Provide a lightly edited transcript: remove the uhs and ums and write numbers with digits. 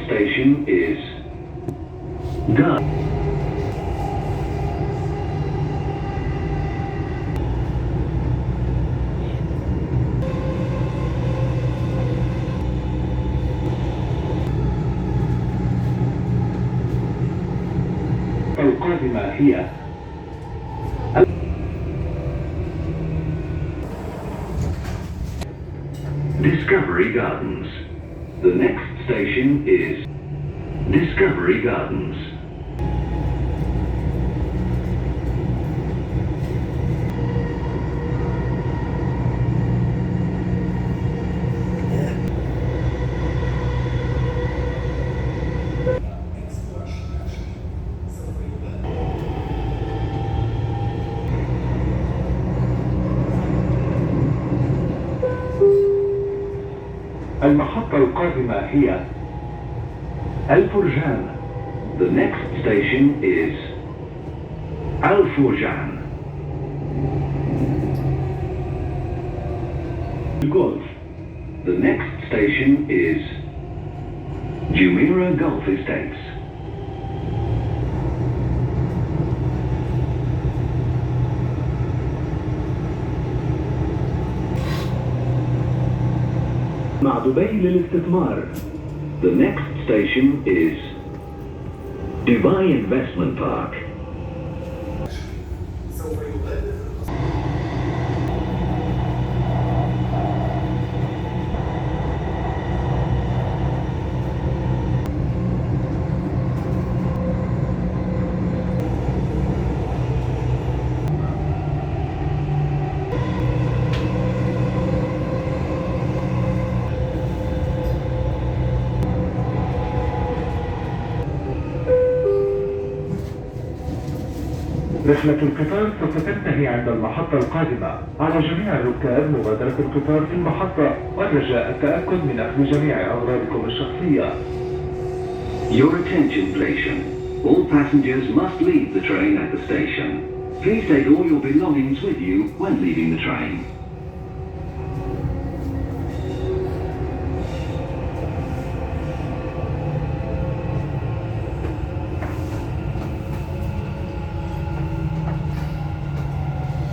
station is Gun. القادمة هي Discovery Gardens. The next station is Discovery Gardens. المحطة القادمة هي الفرجان. The next station is الفرجان. Golf. The next station is Jumeirah Golf Estates. مع دبي للاستثمار. The next station is Dubai Investment Park. رحلة القطار سوف تنتهي عند المحطة القادمة. على جميع الركاب مغادرة القطار في المحطة والرجاء التأكد من أخذ جميع أغراضكم الشخصية. Your attention, station. All passengers must leave the train at the station. Please take all your belongings with you when leaving the train.